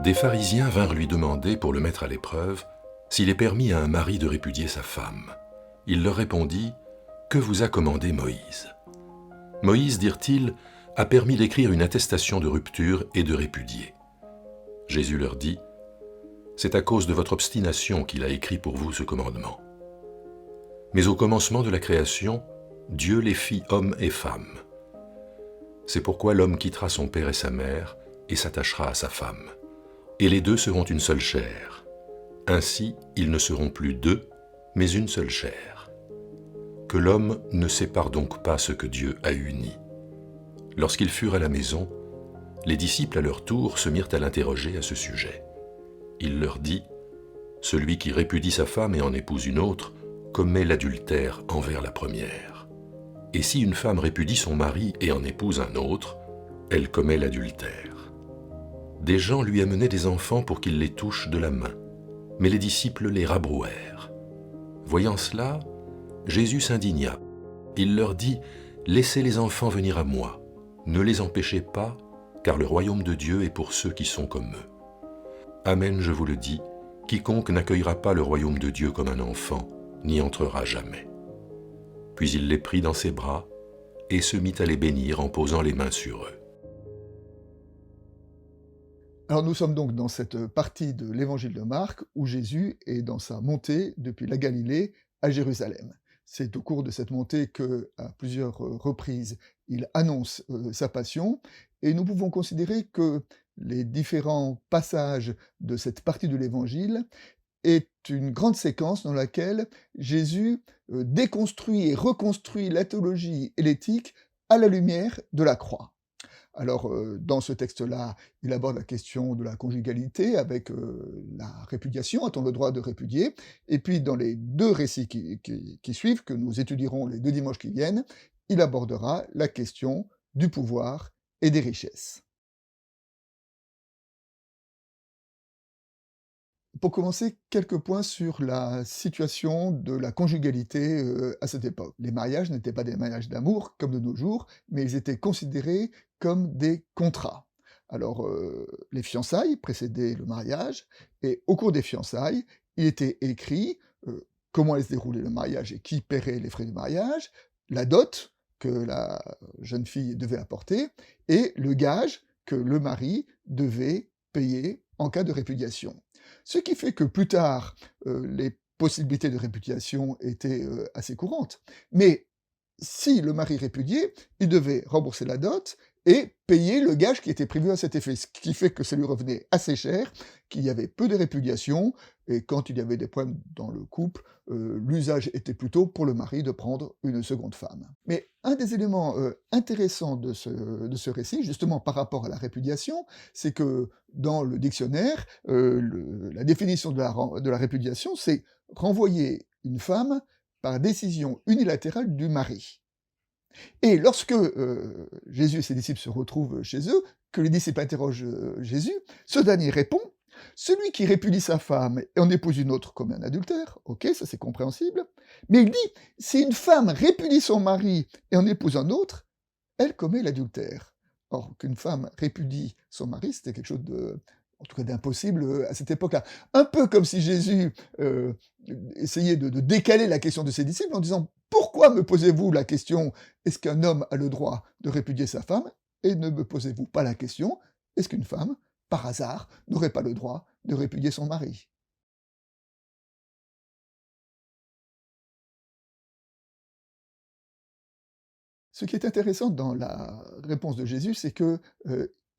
Des pharisiens vinrent lui demander, pour le mettre à l'épreuve, s'il est permis à un mari de répudier sa femme. Il leur répondit, « Que vous a commandé Moïse ?» Moïse, dirent-ils, a permis d'écrire une attestation de rupture et de répudier. Jésus leur dit, « C'est à cause de votre obstination qu'il a écrit pour vous ce commandement. Mais au commencement de la création, Dieu les fit hommes et femmes. C'est pourquoi l'homme quittera son père et sa mère et s'attachera à sa femme. Et les deux seront une seule chair. Ainsi, ils ne seront plus deux, mais une seule chair. Que l'homme ne sépare donc pas ce que Dieu a uni. » Lorsqu'ils furent à la maison, les disciples à leur tour se mirent à l'interroger à ce sujet. Il leur dit, « Celui qui répudie sa femme et en épouse une autre commet l'adultère envers la première. Et si une femme répudie son mari et en épouse un autre, elle commet l'adultère. » Des gens lui amenaient des enfants pour qu'il les touche de la main, mais les disciples les rabrouèrent. Voyant cela, Jésus s'indigna. Il leur dit, « Laissez les enfants venir à moi, ne les empêchez pas, car le royaume de Dieu est pour ceux qui sont comme eux. Amen, je vous le dis, quiconque n'accueillera pas le royaume de Dieu comme un enfant n'y entrera jamais. » Puis il les prit dans ses bras et se mit à les bénir en posant les mains sur eux. Alors nous sommes donc dans cette partie de l'évangile de Marc où Jésus est dans sa montée depuis la Galilée à Jérusalem. C'est au cours de cette montée que, à plusieurs reprises, il annonce sa passion, et nous pouvons considérer que les différents passages de cette partie de l'évangile est une grande séquence dans laquelle Jésus déconstruit et reconstruit la théologie et l'éthique à la lumière de la croix. Alors, dans ce texte-là, il aborde la question de la conjugalité avec la répudiation, a-t-on le droit de répudier? Et puis, dans les deux récits qui suivent, que nous étudierons les 2 dimanches qui viennent, il abordera la question du pouvoir et des richesses. Pour commencer, quelques points sur la situation de la conjugalité à cette époque. Les mariages n'étaient pas des mariages d'amour, comme de nos jours, mais ils étaient considérés comme des contrats. Alors, les fiançailles précédaient le mariage, et au cours des fiançailles, il était écrit comment allait se dérouler le mariage et qui paierait les frais du mariage, la dot que la jeune fille devait apporter, et le gage que le mari devait payer en cas de répudiation. Ce qui fait que plus tard, les possibilités de répudiation étaient assez courantes. Mais si le mari répudiait, il devait rembourser la dot et payer le gage qui était prévu à cet effet, ce qui fait que ça lui revenait assez cher, qu'il y avait peu de répudiation, et quand il y avait des problèmes dans le couple, l'usage était plutôt pour le mari de prendre une seconde femme. Mais un des éléments intéressants de ce récit, justement par rapport à la répudiation, c'est que dans le dictionnaire, la définition de la répudiation, c'est renvoyer une femme par décision unilatérale du mari. Et lorsque Jésus et ses disciples se retrouvent chez eux, que les disciples interrogent Jésus, ce dernier répond « Celui qui répudie sa femme et en épouse une autre comme un adultère, ok, ça c'est compréhensible, mais il dit « Si une femme répudie son mari et en épouse un autre, elle commet l'adultère. » Or, qu'une femme répudie son mari, c'était quelque chose en tout cas d'impossible à cette époque-là. Un peu comme si Jésus essayait de décaler la question de ses disciples en disant « Pourquoi me posez-vous la question « Est-ce qu'un homme a le droit de répudier sa femme ?» et ne me posez-vous pas la question « Est-ce qu'une femme, par hasard, n'aurait pas le droit de répudier son mari ?» Ce qui est intéressant dans la réponse de Jésus, c'est que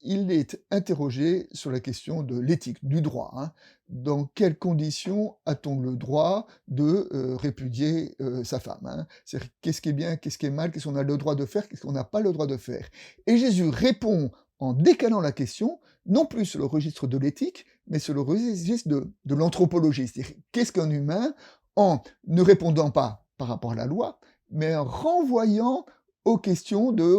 il est interrogé sur la question de l'éthique, du droit. Hein. Dans quelles conditions a-t-on le droit de répudier sa femme, hein? C'est-à-dire qu'est-ce qui est bien, qu'est-ce qui est mal, qu'est-ce qu'on a le droit de faire, qu'est-ce qu'on n'a pas le droit de faire. Et Jésus répond en décalant la question, non plus sur le registre de l'éthique, mais sur le registre de l'anthropologie. C'est-à-dire qu'est-ce qu'un humain, en ne répondant pas par rapport à la loi, mais en renvoyant au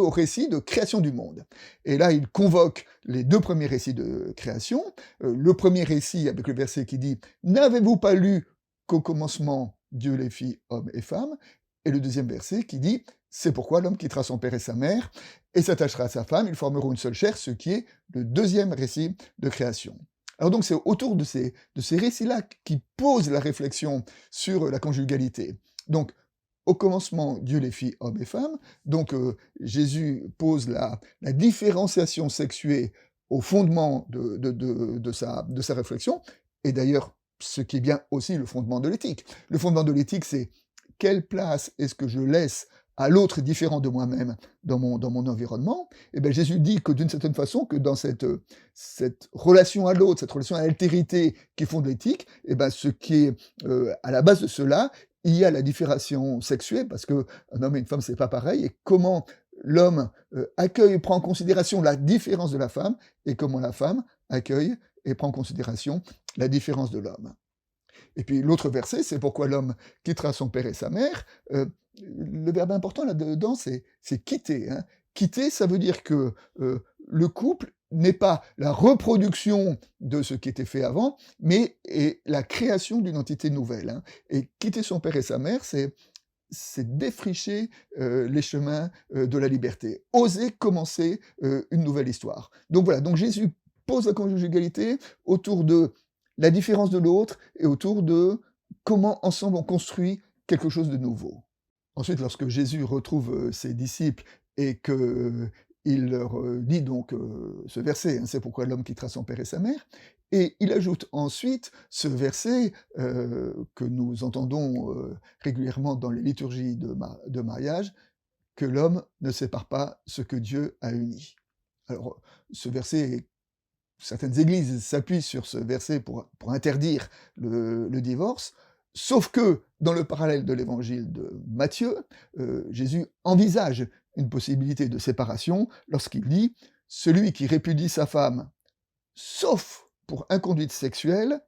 récit de création du monde. Et là, il convoque les 2 premiers récits de création. Le premier récit avec le verset qui dit « N'avez-vous pas lu qu'au commencement, Dieu les fit hommes et femmes ?» Et le deuxième verset qui dit « C'est pourquoi l'homme quittera son père et sa mère et s'attachera à sa femme, ils formeront une seule chair », ce qui est le deuxième récit de création. Alors donc c'est autour de ces récits-là qui posent la réflexion sur la conjugalité. Donc, au commencement, Dieu les fit hommes et femmes. Donc Jésus pose la différenciation sexuée au fondement de sa réflexion, et d'ailleurs, ce qui est bien aussi le fondement de l'éthique. Le fondement de l'éthique, c'est quelle place est-ce que je laisse à l'autre différent de moi-même dans mon environnement? Et bien Jésus dit que d'une certaine façon, que dans cette relation à l'autre, cette relation à l'altérité qui fonde l'éthique, et ben ce qui est à la base de cela, il y a la différenciation sexuelle, parce qu'un homme et une femme, c'est pas pareil, et comment l'homme accueille et prend en considération la différence de la femme, et comment la femme accueille et prend en considération la différence de l'homme. Et puis l'autre verset, c'est pourquoi l'homme quittera son père et sa mère. Le verbe important là-dedans, c'est quitter. Hein. Quitter, ça veut dire que le couple n'est pas la reproduction de ce qui était fait avant, mais est la création d'une entité nouvelle. Hein. Et quitter son père et sa mère, c'est défricher les chemins de la liberté, oser commencer une nouvelle histoire. Donc voilà, donc Jésus pose la conjugalité autour de la différence de l'autre et autour de comment ensemble on construit quelque chose de nouveau. Ensuite, lorsque Jésus retrouve ses disciples et qu'il leur dit donc ce verset, hein, c'est pourquoi l'homme quittera son père et sa mère, et il ajoute ensuite ce verset que nous entendons régulièrement dans les liturgies de mariage, que l'homme ne sépare pas ce que Dieu a uni. Alors, ce verset, certaines églises s'appuient sur ce verset pour interdire le divorce, sauf que, dans le parallèle de l'évangile de Matthieu, Jésus envisage une possibilité de séparation lorsqu'il dit « Celui qui répudie sa femme, sauf pour inconduite sexuelle,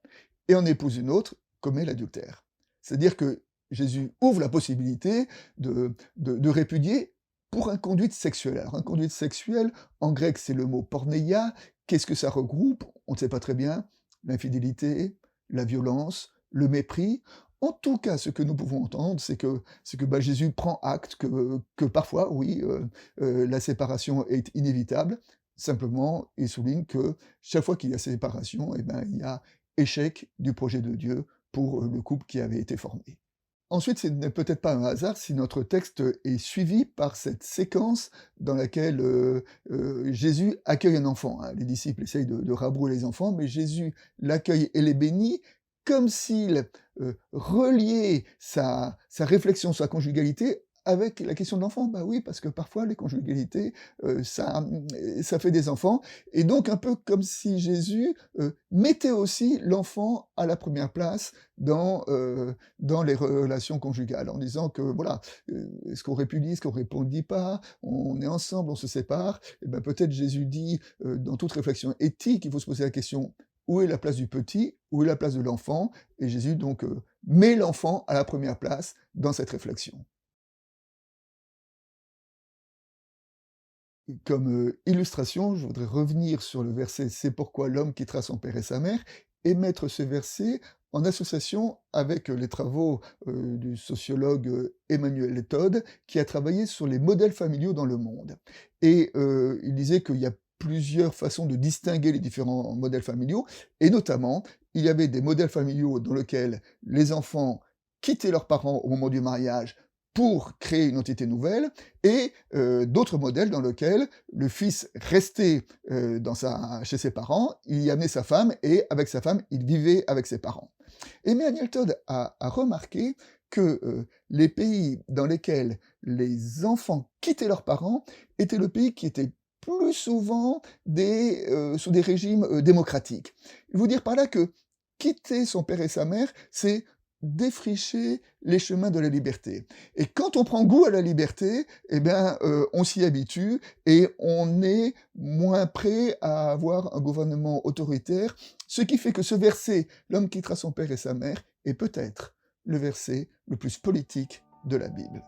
et en épouse une autre, commet l'adultère. » C'est-à-dire que Jésus ouvre la possibilité de répudier pour inconduite sexuelle. Alors, inconduite sexuelle, en grec, c'est le mot porneia. Qu'est-ce que ça regroupe? On ne sait pas très bien. L'infidélité, la violence, le mépris. En tout cas, ce que nous pouvons entendre, c'est que Jésus prend acte que parfois, oui, la séparation est inévitable. Simplement, il souligne que chaque fois qu'il y a séparation, eh ben, il y a échec du projet de Dieu pour le couple qui avait été formé. Ensuite, ce n'est peut-être pas un hasard si notre texte est suivi par cette séquence dans laquelle Jésus accueille un enfant. Hein. Les disciples essayent de rabrouer les enfants, mais Jésus l'accueille et les bénit, comme s'il reliait sa réflexion sur la conjugalité avec la question de l'enfant. Bah oui, parce que parfois les conjugalités, ça fait des enfants, et donc un peu comme si Jésus mettait aussi l'enfant à la première place dans les relations conjugales, en disant que voilà, est-ce qu'on répudie, est-ce qu'on répondit pas, on est ensemble, on se sépare, et ben peut-être Jésus dit, dans toute réflexion éthique, il faut se poser la question, où est la place du petit, où est la place de l'enfant, et Jésus donc met l'enfant à la première place dans cette réflexion. Comme illustration, je voudrais revenir sur le verset « C'est pourquoi l'homme quittera son père et sa mère » et mettre ce verset en association avec les travaux du sociologue Emmanuel Todd, qui a travaillé sur les modèles familiaux dans le monde. Et il disait qu'il y a plusieurs façons de distinguer les différents modèles familiaux, et notamment, il y avait des modèles familiaux dans lesquels les enfants quittaient leurs parents au moment du mariage pour créer une entité nouvelle, et d'autres modèles dans lesquels le fils restait chez ses parents, il y amenait sa femme, et avec sa femme, il vivait avec ses parents. Et Emmanuel Todd a remarqué que les pays dans lesquels les enfants quittaient leurs parents étaient le pays qui était plus souvent sous des régimes démocratiques. Il veut dire par là que quitter son père et sa mère, c'est défricher les chemins de la liberté. Et quand on prend goût à la liberté, eh bien, on s'y habitue et on est moins prêt à avoir un gouvernement autoritaire, ce qui fait que ce verset, l'homme quittera son père et sa mère, est peut-être le verset le plus politique de la Bible.